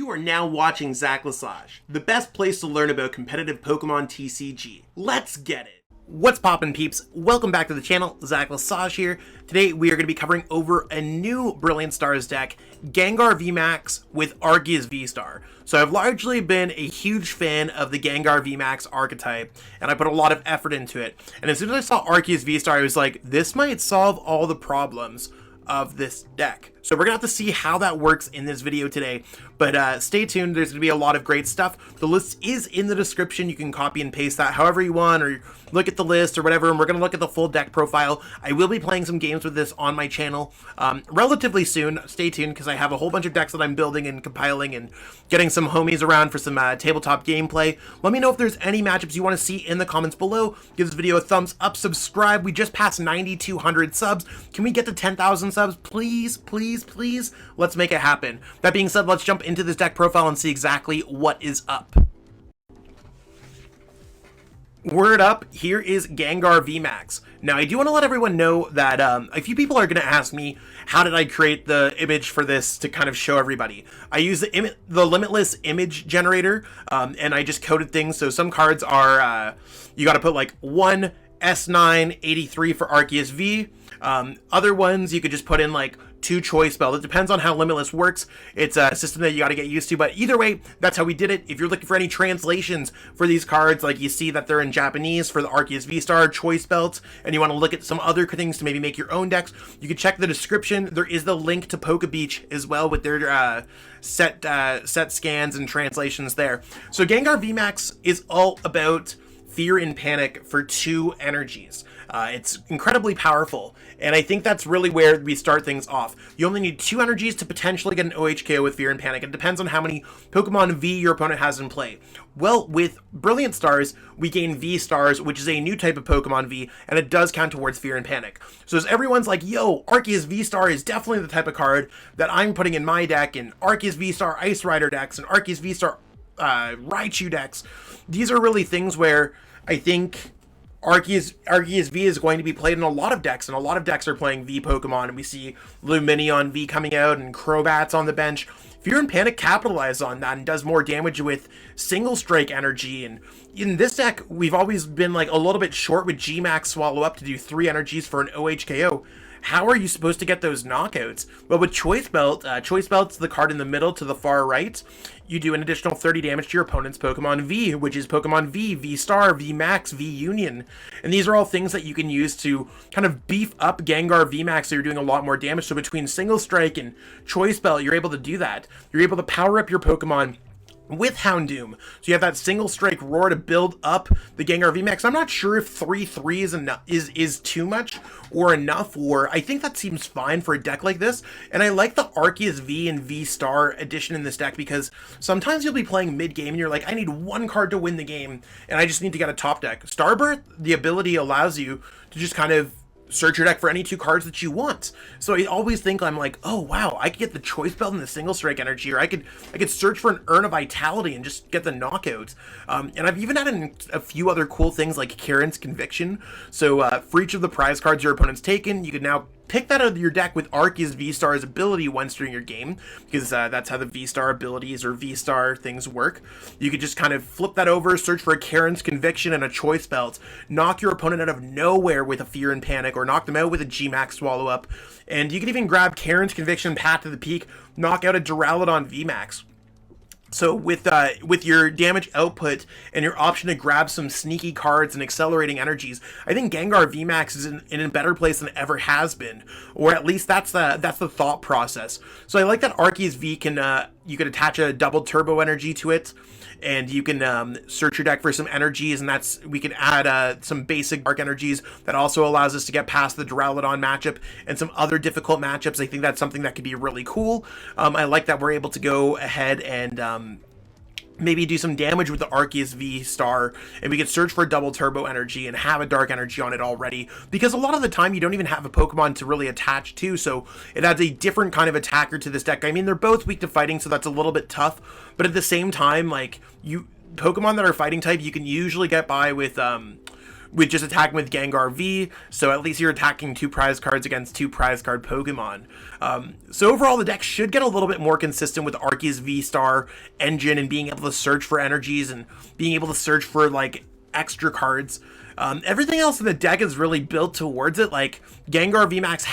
You are now watching Zach Lesage, the best place to learn about competitive Pokemon TCG. Let's get it! What's poppin' peeps? Welcome back to the channel, Zach Lesage here. Today we are going to be covering over a new Brilliant Stars deck, Gengar VMAX with Arceus VSTAR. So I've largely been a huge fan of the Gengar VMAX archetype, and I put a lot of effort into it. And as soon as I saw Arceus VSTAR, I was like, this might solve all the problems of this deck. So we're gonna have to see how that works in this video today, but stay tuned. There's gonna be a lot of great stuff. The list is in the description. You can copy and paste that however you want, or look at the list or whatever, and we're gonna look at the full deck profile. I will be playing some games with this on my channel relatively soon. Stay tuned, because I have a whole bunch of decks that I'm building and compiling and getting some homies around for some tabletop gameplay. Let me know if there's any matchups you want to see in the comments below. Give this video a thumbs up, subscribe. We just passed 9,200 subs. Can we get to 10,000 subs? Please, please, please. Let's make it happen. That being said, let's jump into this deck profile and see exactly what is up. Word up, here is Gengar VMAX. Now, I do want to let everyone know that a few people are going to ask me, how did I create the image for this to kind of show everybody? I use the Limitless image generator, and I just coded things. So some cards are, you got to put like 1 S9 83 for Arceus V. Other ones, you could just put in like 2 Choice Belt. It depends on how Limitless works. It's a system that you got to get used to, but either way, that's how we did it. If you're looking for any translations for these cards, like you see that they're in Japanese for the Arceus V-Star Choice Belt, and you want to look at some other things to maybe make your own decks, you can check the description. There is the link to Pokebeach as well with their set scans and translations there. So Gengar VMAX is all about Fear and Panic for 2 energies. It's incredibly powerful, and I think that's really where we start things off. You only need 2 energies to potentially get an OHKO with Fear and Panic. It depends on how many Pokemon V your opponent has in play. Well, with Brilliant Stars, we gain V Stars, which is a new type of Pokemon V, and it does count towards Fear and Panic. So as everyone's like, yo, Arceus V-Star is definitely the type of card that I'm putting in my deck, and Arceus V-Star Ice Rider decks, and Arceus V-Star Raichu decks. These are really things where I think Arceus V is going to be played in a lot of decks, and a lot of decks are playing V Pokemon, and we see Lumineon V coming out and Crobat's on the bench. Fear and Panic capitalizes on that and does more damage with single strike energy, and in this deck, we've always been like a little bit short with G-Max Swallow Up to do 3 energies for an OHKO. How are you supposed to get those knockouts? Well, with Choice Belt, Choice Belt's the card in the middle to the far right. You do an additional 30 damage to your opponent's Pokemon V, which is Pokemon V, V-Star, V-Max, V-Union. And these are all things that you can use to kind of beef up Gengar VMAX, so you're doing a lot more damage. So between Single Strike and Choice Belt, you're able to do that. You're able to power up your Pokemon with Houndoom. So you have that single strike roar to build up the Gengar VMAX. I'm not sure if 3/3 is too much or enough, or I think that seems fine for a deck like this. And I like the Arceus V and V-Star addition in this deck, because sometimes you'll be playing mid-game and you're like, I need 1 card to win the game, and I just need to get a top deck. Starbirth, the ability allows you to just kind of search your deck for any 2 cards that you want. So I always think, I'm like, oh wow, I could get the Choice Belt and the single strike energy, or I could search for an Urn of Vitality and just get the knockout. And I've even added a few other cool things like Karen's Conviction. So for each of the prize cards your opponent's taken, you can now pick that out of your deck with Arceus V-Star's ability once during your game, because that's how the V-Star abilities or V-Star things work. You could just kind of flip that over, search for a Karen's Conviction and a Choice Belt, knock your opponent out of nowhere with a Fear and Panic, or knock them out with a G-Max Swallow Up. And you can even grab Karen's Conviction, Path to the Peak, knock out a Duraludon VMAX. So with your damage output and your option to grab some sneaky cards and accelerating energies, I think Gengar VMAX is in a better place than it ever has been, or at least that's the thought process. So I like that Arceus V can you can attach a double turbo energy to it, and you can search your deck for some energies, and we can add some basic dark energies that also allows us to get past the Duraludon matchup and some other difficult matchups. I think that's something that could be really cool. I like that we're able to go ahead and maybe do some damage with the Arceus V-Star, and we can search for double turbo energy and have a dark energy on it already, because a lot of the time you don't even have a Pokemon to really attach to, so it adds a different kind of attacker to this deck. I mean, they're both weak to fighting, so that's a little bit tough, but at the same time, like, Pokemon that are fighting type, you can usually get by with with just attacking with Gengar V, so at least you're attacking 2 prize cards against 2 prize card Pokemon. So overall, the deck should get a little bit more consistent with Arceus V-STAR engine and being able to search for energies and being able to search for, like, extra cards. Everything else in the deck is really built towards it. Like, Gengar VMAX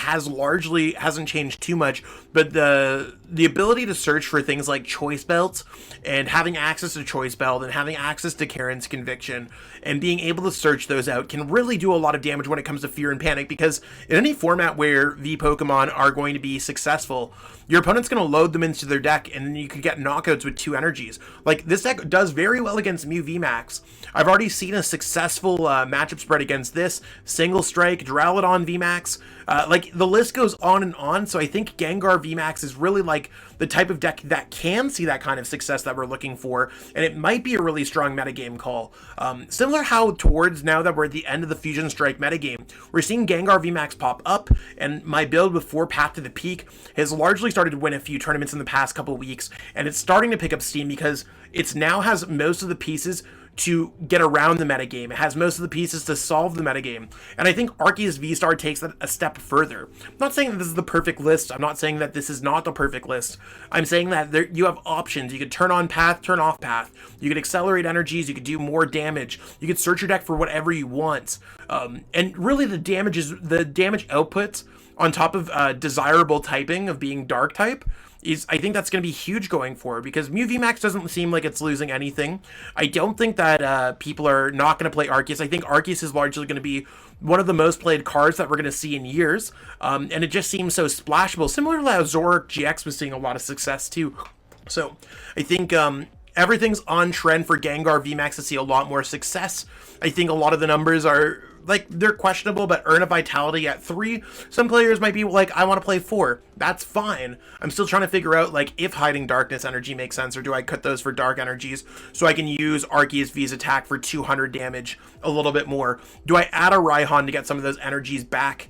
hasn't changed too much, but the ability to search for things like Choice Belt and having access to Choice Belt and having access to Karen's Conviction and being able to search those out can really do a lot of damage when it comes to Fear and Panic, because in any format where V Pokemon are going to be successful, your opponent's going to load them into their deck, and then you could get knockouts with 2 energies. Like, this deck does very well against Mew VMAX. I've already seen a successful matchup spread against this, Single Strike, Duraludon VMAX. Like, the list goes on and on, so I think Gengar VMAX is really, like, the type of deck that can see that kind of success that we're looking for, and it might be a really strong metagame call. Similar how towards now that we're at the end of the Fusion Strike metagame, we're seeing Gengar VMAX pop up, and my build before Path to the Peak has largely started to win a few tournaments in the past couple weeks, and it's starting to pick up steam because it now has most of the pieces to get around the metagame. It has most of the pieces to solve the metagame. And I think Arceus V-STAR takes that a step further. I'm not saying that this is the perfect list. I'm not saying that this is not the perfect list. I'm saying that you have options. You could turn on path, turn off path. You could accelerate energies. You could do more damage. You could search your deck for whatever you want. And really the damage outputs on top of desirable typing of being dark type I think that's going to be huge going forward, because Mew VMAX doesn't seem like it's losing anything. I don't think that people are not going to play Arceus. I think Arceus is largely going to be one of the most played cards that we're going to see in years, and it just seems so splashable, similar to how Zoroark GX was seeing a lot of success too. So I think everything's on trend for Gengar VMAX to see a lot more success. I think a lot of the numbers are, like, they're questionable, but Urn of Vitality at 3, some players might be like, I want to play 4. That's fine. I'm still trying to figure out, like, if Hiding Darkness Energy makes sense, or do I cut those for Dark Energies so I can use Arceus V's attack for 200 damage a little bit more? Do I add a Raihan to get some of those energies back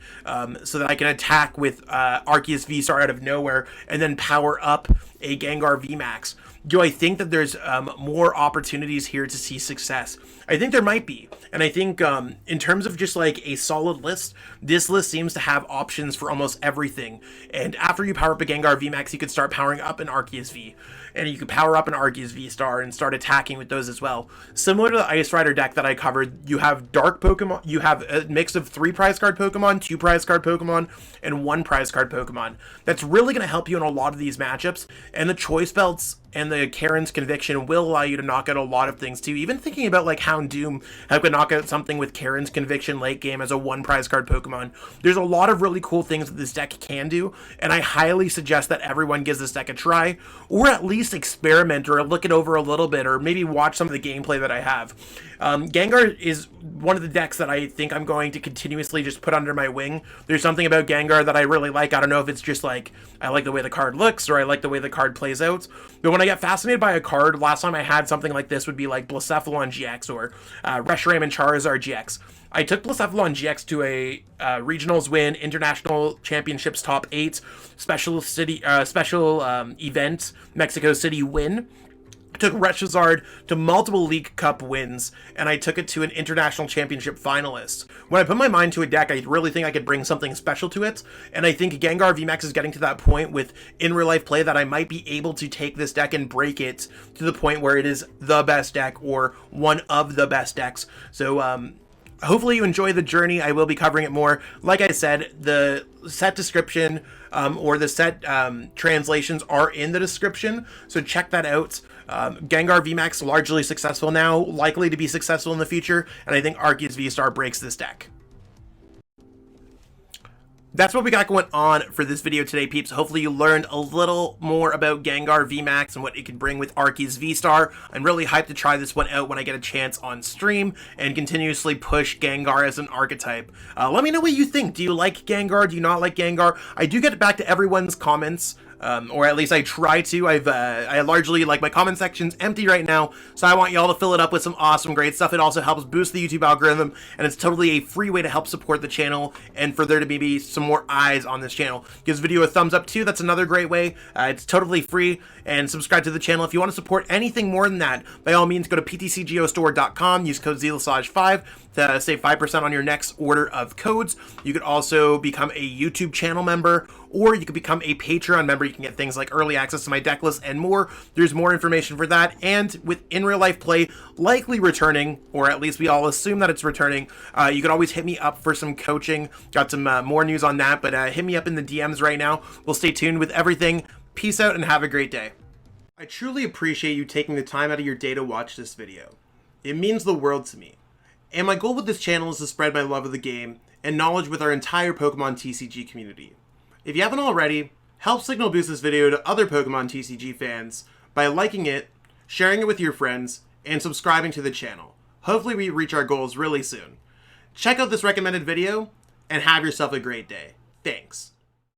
so that I can attack with Arceus V-STAR out of nowhere and then power up a Gengar VMAX? Do I think that there's more opportunities here to see success? I think there might be. And I think in terms of just like a solid list, this list seems to have options for almost everything. And after you power up a Gengar VMAX, you could start powering up an Arceus V. And you could power up an Arceus V-STAR and start attacking with those as well. Similar to the Ice Rider deck that I covered, you have Dark Pokemon, you have a mix of 3 prize card Pokemon, 2 prize card Pokemon, and 1 prize card Pokemon. That's really going to help you in a lot of these matchups, and the Choice Belts and the Karen's Conviction will allow you to knock out a lot of things too. Even thinking about like Houndoom, how could knock out something with Karen's Conviction late game as a 1 prize card Pokemon. There's a lot of really cool things that this deck can do, and I highly suggest that everyone gives this deck a try, or at least experiment or look it over a little bit, or maybe watch some of the gameplay that I have. Gengar is one of the decks that I think I'm going to continuously just put under my wing. There's something about Gengar that I really like. I don't know if it's just like I like the way the card looks or I like the way the card plays out, but when I get fascinated by a card, last time I had something like this would be like Blacephalon GX or Reshiram and Charizard GX. I took Blacephalon GX to a regionals win, international championships top 8, special event Mexico City win. I took Reshazard to multiple League Cup wins, and I took it to an international championship finalist. When I put my mind to a deck, I really think I could bring something special to it, and I think Gengar VMAX is getting to that point with in real life play that I might be able to take this deck and break it to the point where it is the best deck or one of the best decks. So, hopefully you enjoy the journey. I will be covering it more. Like I said, the set description or the set translations are in the description, so check that out. Gengar VMAX largely successful now, likely to be successful in the future, and I think Arceus V-STAR breaks this deck. That's what we got going on for this video today, peeps. Hopefully you learned a little more about Gengar VMAX and what it can bring with Arceus V-STAR. I'm really hyped to try this one out when I get a chance on stream and continuously push Gengar as an archetype. Let me know what you think. Do you like Gengar? Do you not like Gengar? I do get back to everyone's comments or at least I try to. I largely, like, my comment section's empty right now, so I want y'all to fill it up with some awesome, great stuff. It also helps boost the YouTube algorithm, and it's totally a free way to help support the channel and for there to be some more eyes on this channel. Give this video a thumbs up too. That's another great way. It's totally free, and subscribe to the channel. If you want to support anything more than that, by all means, go to PTCGO use code Lesage5 to save 5% on your next order of codes. You could also become a YouTube channel member, or you could become a Patreon member. You can get things like early access to my deck list and more. There's more information for that, and with in real life play likely returning, or at least we all assume that it's returning, you could always hit me up for some coaching. Got some more news on that, but hit me up in the DMs right now. We'll stay tuned with everything. Peace out and have a great day. I truly appreciate you taking the time out of your day to watch this video. It means the world to me. And my goal with this channel is to spread my love of the game and knowledge with our entire Pokemon TCG community. If you haven't already, help signal boost this video to other Pokemon TCG fans by liking it, sharing it with your friends, and subscribing to the channel. Hopefully we reach our goals really soon. Check out this recommended video, and have yourself a great day. Thanks.